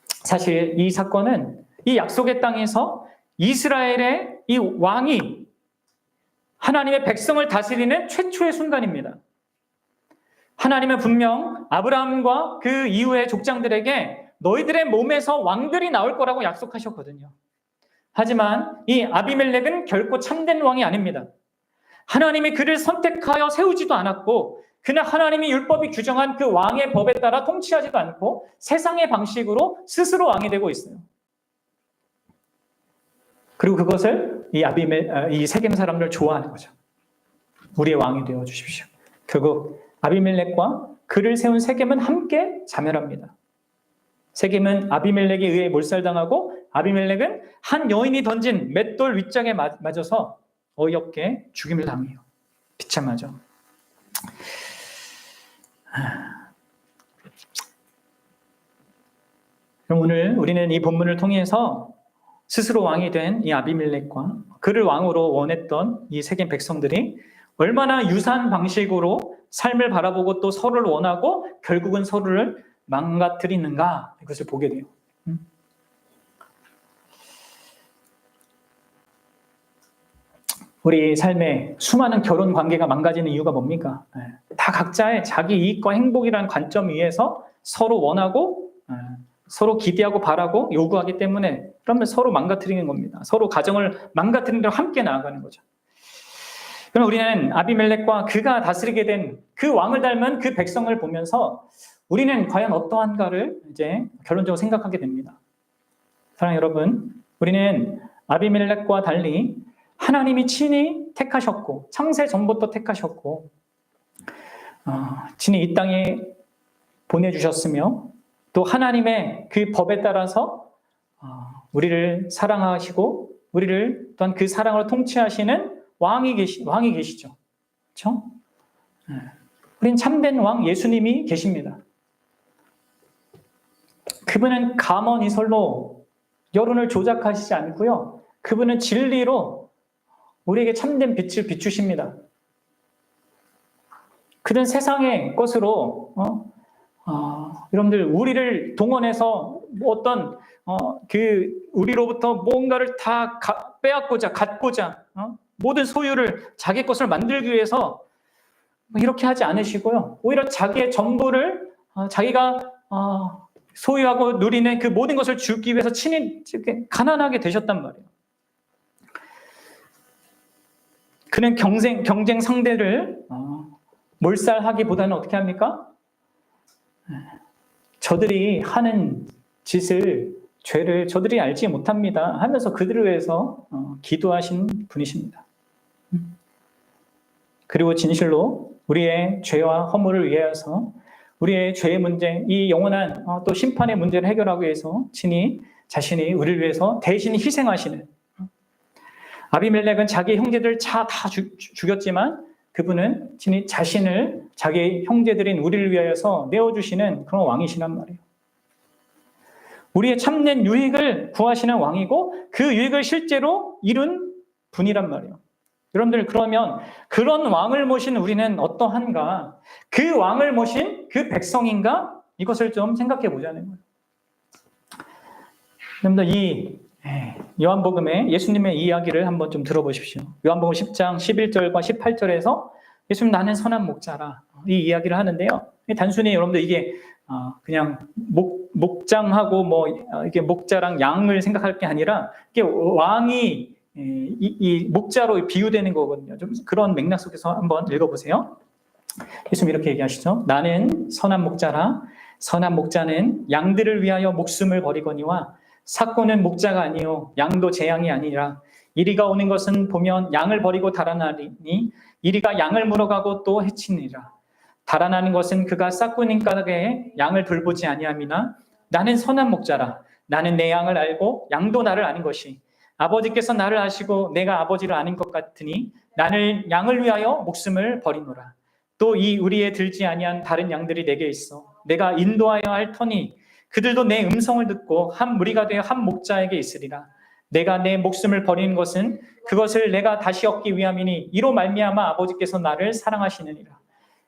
사실 이 사건은 이 약속의 땅에서 이스라엘의 이 왕이 하나님의 백성을 다스리는 최초의 순간입니다. 하나님은 분명 아브라함과 그 이후의 족장들에게 너희들의 몸에서 왕들이 나올 거라고 약속하셨거든요. 하지만 이 아비멜렉은 결코 참된 왕이 아닙니다. 하나님이 그를 선택하여 세우지도 않았고, 그는 하나님이 율법이 규정한 그 왕의 법에 따라 통치하지도 않고 세상의 방식으로 스스로 왕이 되고 있어요. 그리고 그것을 이 세겜 사람들 좋아하는 거죠. 우리의 왕이 되어 주십시오. 결국 아비멜렉과 그를 세운 세겜은 함께 자멸합니다. 세겜은 아비멜렉에 의해 몰살당하고, 아비멜렉은 한 여인이 던진 맷돌 윗장에 맞아서 어이없게 죽임을 당해요. 비참하죠. 그럼 오늘 우리는 이 본문을 통해서 스스로 왕이 된 이 아비멜렉과 그를 왕으로 원했던 이 세겜 백성들이 얼마나 유사한 방식으로 삶을 바라보고 또 서로를 원하고 결국은 서로를 망가뜨리는가, 이것을 보게 돼요. 우리 삶에 수많은 결혼 관계가 망가지는 이유가 뭡니까? 다 각자의 자기 이익과 행복이라는 관점 위에서 서로 원하고 서로 기대하고 바라고 요구하기 때문에, 그러면 서로 망가뜨리는 겁니다. 서로 가정을 망가뜨리는 대로 함께 나아가는 거죠. 그럼 우리는 아비멜렉과 그가 다스리게 된 그 왕을 닮은 그 백성을 보면서 우리는 과연 어떠한가를 이제 결론적으로 생각하게 됩니다. 사랑하는 여러분, 우리는 아비멜렉과 달리 하나님이 친히 택하셨고, 창세 전부터 택하셨고, 친히 이 땅에 보내주셨으며, 또 하나님의 그 법에 따라서 우리를 사랑하시고, 우리를 또한 그 사랑으로 통치하시는 왕이 계시죠. 그렇죠? 우린 참된 왕 예수님이 계십니다. 그분은 가먼이설로 여론을 조작하시지 않고요. 그분은 진리로 우리에게 참된 빛을 비추십니다. 그는 세상의 것으로 여러분들 우리를 동원해서 어떤 우리로부터 뭔가를 다 빼앗고자 갖고자 모든 소유를 자기 것을 만들기 위해서 이렇게 하지 않으시고요. 오히려 자기의 전부를 자기가 소유하고 누리는 그 모든 것을 주기 위해서 친히 가난하게 되셨단 말이에요. 그는 경쟁 상대를 몰살하기보다는 어떻게 합니까? 저들이 하는 죄를 저들이 알지 못합니다 하면서 그들을 위해서 기도하신 분이십니다. 그리고 진실로 우리의 죄와 허물을 위하여서 우리의 죄의 문제, 이 영원한 또 심판의 문제를 해결하기 위해서 친히 자신이 우리를 위해서 대신 희생하시는, 아비멜렉은 자기 형제들 다 죽였지만 그분은 친히 자신을 자기 형제들인 우리를 위하여서 내어주시는 그런 왕이시란 말이에요. 우리의 참된 유익을 구하시는 왕이고 그 유익을 실제로 이룬 분이란 말이에요. 여러분들 그러면 그런 왕을 모신 우리는 어떠한가? 그 왕을 모신 그 백성인가? 이것을 좀 생각해 보자는 거예요. 여러분들 이 요한복음의 예수님의 이야기를 한번 좀 들어보십시오. 요한복음 10장 11절과 18절에서 예수님 나는 선한 목자라 이 이야기를 하는데요. 단순히 여러분들 이게 그냥 목장하고 뭐 이게 목자랑 양을 생각할 게 아니라 이게 왕이 이 목자로 비유되는 거거든요. 좀 그런 맥락 속에서 한번 읽어보세요. 예수님 이렇게 얘기하시죠. 나는 선한 목자라. 선한 목자는 양들을 위하여 목숨을 버리거니와 삭고는 목자가 아니요 양도 제 양이 아니라 이리가 오는 것은 보면 양을 버리고 달아나리니 이리가 양을 물어가고 또 해치니라. 달아나는 것은 그가 삭고는 까닭에 양을 돌보지 아니함이나 나는 선한 목자라. 나는 내 양을 알고 양도 나를 아는 것이 아버지께서 나를 아시고 내가 아버지를 아는 것 같으니 나는 양을 위하여 목숨을 버리노라. 또 이 우리에 들지 아니한 다른 양들이 내게 있어 내가 인도하여 할 터니 그들도 내 음성을 듣고 한 무리가 되어 한 목자에게 있으리라. 내가 내 목숨을 버리는 것은 그것을 내가 다시 얻기 위함이니 이로 말미암아 아버지께서 나를 사랑하시느니라.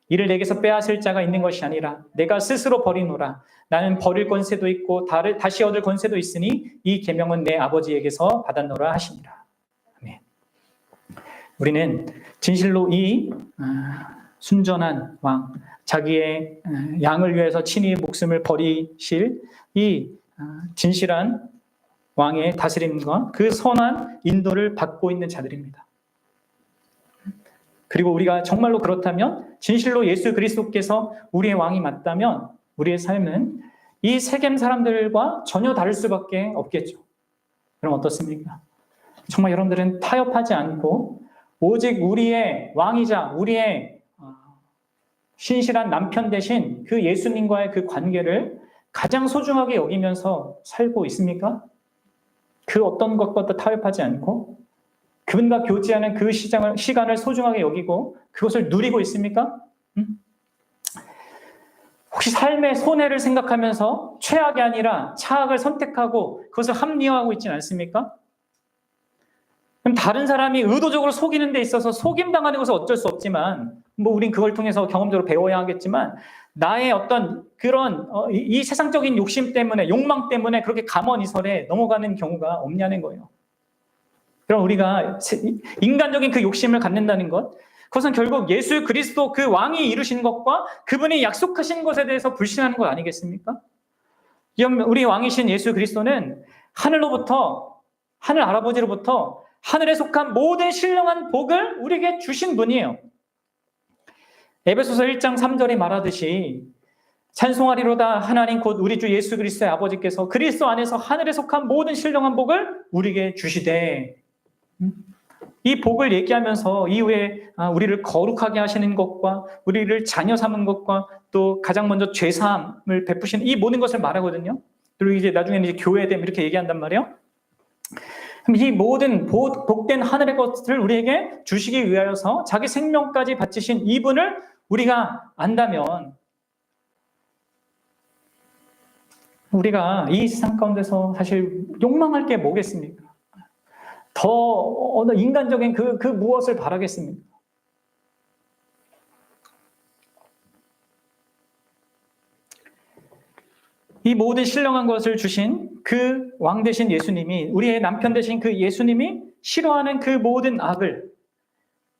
이를 내게서 빼앗을 자가 있는 것이 아니라 내가 스스로 버리노라. 나는 버릴 권세도 있고 다시 얻을 권세도 있으니 이 계명은 내 아버지에게서 받았노라 하시니라. 아멘. 우리는 진실로 이 순전한 왕, 자기의 양을 위해서 친히 목숨을 버리실 이 진실한 왕의 다스림과 그 선한 인도를 받고 있는 자들입니다. 그리고 우리가 정말로 그렇다면 진실로 예수 그리스도께서 우리의 왕이 맞다면 우리의 삶은 이 세겜 사람들과 전혀 다를 수밖에 없겠죠. 그럼 어떻습니까? 정말 여러분들은 타협하지 않고 오직 우리의 왕이자 우리의 신실한 남편 대신 그 예수님과의 그 관계를 가장 소중하게 여기면서 살고 있습니까? 그 어떤 것과도 타협하지 않고 그분과 교제하는 그 시간을 소중하게 여기고 그것을 누리고 있습니까? 혹시 삶의 손해를 생각하면서 최악이 아니라 차악을 선택하고 그것을 합리화하고 있지는 않습니까? 그럼 다른 사람이 의도적으로 속이는 데 있어서 속임당하는 것은 어쩔 수 없지만 뭐 우린 그걸 통해서 경험적으로 배워야 하겠지만 나의 어떤 그런 이 세상적인 욕심 때문에 욕망 때문에 그렇게 감언이설에 넘어가는 경우가 없냐는 거예요. 그럼 우리가 인간적인 그 욕심을 갖는다는 것 그것은 결국 예수 그리스도 그 왕이 이루신 것과 그분이 약속하신 것에 대해서 불신하는 것 아니겠습니까? 우리 왕이신 예수 그리스도는 하늘로부터 하늘 할아버지로부터 하늘에 속한 모든 신령한 복을 우리에게 주신 분이에요. 에베소서 1장 3절에 말하듯이 찬송하리로다 하나님 곧 우리 주 예수 그리스도의 아버지께서 그리스도 안에서 하늘에 속한 모든 신령한 복을 우리에게 주시되 이 복을 얘기하면서 이후에 우리를 거룩하게 하시는 것과 우리를 자녀 삼은 것과 또 가장 먼저 죄사함을 베푸시는 이 모든 것을 말하거든요. 그리고 이제 나중에는 이제 교회됨 이렇게 얘기한단 말이에요. 이 모든 복된 하늘의 것을 우리에게 주시기 위하여서 자기 생명까지 바치신 이분을 우리가 안다면 우리가 이 세상 가운데서 사실 욕망할 게 뭐겠습니까? 더 어느 인간적인 그 무엇을 바라겠습니까? 이 모든 신령한 것을 주신 그 왕 되신 예수님이 우리의 남편 되신 그 예수님이 싫어하는 그 모든 악을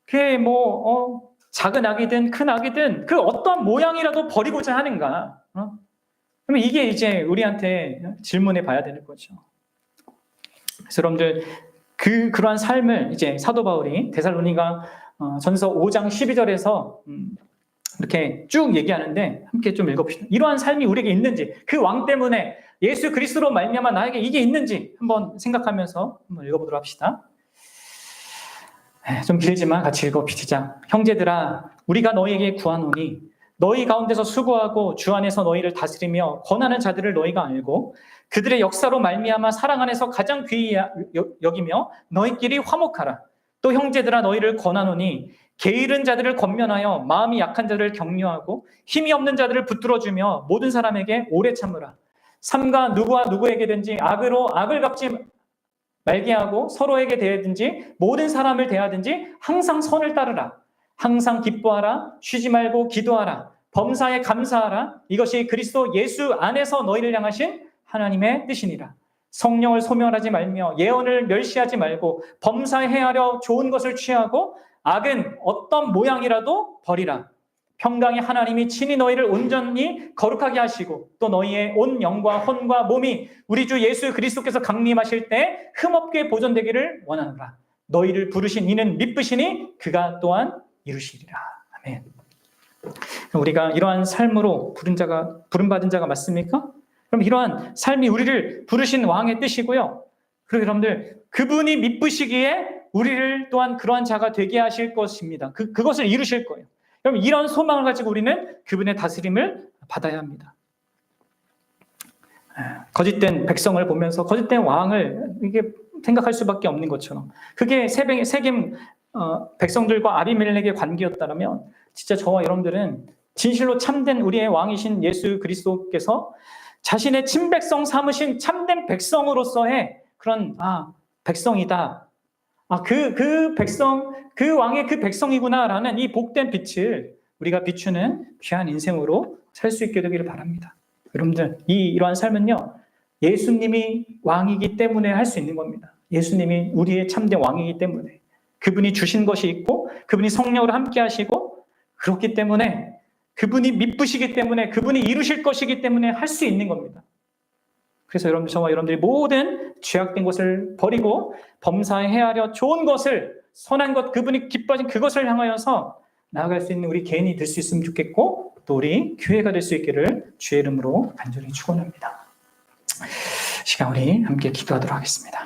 그게 뭐 작은 악이든 큰 악이든 그 어떠한 모양이라도 버리고자 하는가? 그러면 이게 이제 우리한테 질문해 봐야 되는 거죠. 그래서 여러분들 그러한 삶을 이제 사도 바울이 데살로니가 전서 5장 12절에서 이렇게 쭉 얘기하는데 함께 좀 읽어봅시다. 이러한 삶이 우리에게 있는지 그 왕 때문에 예수 그리스도로 말미암아 나에게 이게 있는지 한번 생각하면서 한번 읽어보도록 합시다. 좀 길지만 같이 읽어봅시다. 형제들아 우리가 너희에게 구하노니 너희 가운데서 수고하고 주 안에서 너희를 다스리며 권하는 자들을 너희가 알고 그들의 역사로 말미암아 사랑 안에서 가장 귀히 여기며 너희끼리 화목하라. 또 형제들아 너희를 권하노니 게으른 자들을 권면하여 마음이 약한 자들을 격려하고 힘이 없는 자들을 붙들어주며 모든 사람에게 오래 참으라. 삼가 누구와 누구에게든지 악으로 악을 갚지 말게 하고 서로에게 대하든지 모든 사람을 대하든지 항상 선을 따르라. 항상 기뻐하라. 쉬지 말고 기도하라. 범사에 감사하라. 이것이 그리스도 예수 안에서 너희를 향하신 하나님의 뜻이니라. 성령을 소멸하지 말며 예언을 멸시하지 말고 범사에 행하려 좋은 것을 취하고 악은 어떤 모양이라도 버리라. 평강의 하나님이 친히 너희를 온전히 거룩하게 하시고 또 너희의 온 영과 혼과 몸이 우리 주 예수 그리스도께서 강림하실 때 흠없게 보존되기를 원하노라. 너희를 부르신 이는 미쁘시니 그가 또한 이루시리라. 아멘. 우리가 이러한 삶으로 부름받은 자가 맞습니까? 그럼 이러한 삶이 우리를 부르신 왕의 뜻이고요. 그리고 여러분들, 그분이 미쁘시기에 우리를 또한 그러한 자가 되게 하실 것입니다. 그것을 이루실 거예요. 그럼 이런 소망을 가지고 우리는 그분의 다스림을 받아야 합니다. 거짓된 백성을 보면서 거짓된 왕을 이게 생각할 수밖에 없는 것처럼 그게 세겜 백성들과 아비멜렉의 관계였다면 진짜 저와 여러분들은 진실로 참된 우리의 왕이신 예수 그리스도께서 자신의 친백성 삼으신 참된 백성으로서의 그런 백성이다. 그 백성, 그 왕의 그 백성이구나라는 이 복된 빛을 우리가 비추는 귀한 인생으로 살 수 있게 되기를 바랍니다. 여러분들, 이러한 삶은요, 예수님이 왕이기 때문에 할 수 있는 겁니다. 예수님이 우리의 참된 왕이기 때문에 그분이 주신 것이 있고 그분이 성령으로 함께 하시고 그렇기 때문에 그분이 미쁘시기 때문에 그분이 이루실 것이기 때문에 할 수 있는 겁니다. 그래서 여러분들, 저와 여러분들이 모든 죄악된 것을 버리고 범사에 행하려 좋은 것을, 선한 것, 그분이 기뻐하신 그것을 향하여서 나아갈 수 있는 우리 개인이 될 수 있으면 좋겠고 또 우리 교회가 될 수 있기를 주의 이름으로 간절히 축원합니다. 시간 우리 함께 기도하도록 하겠습니다.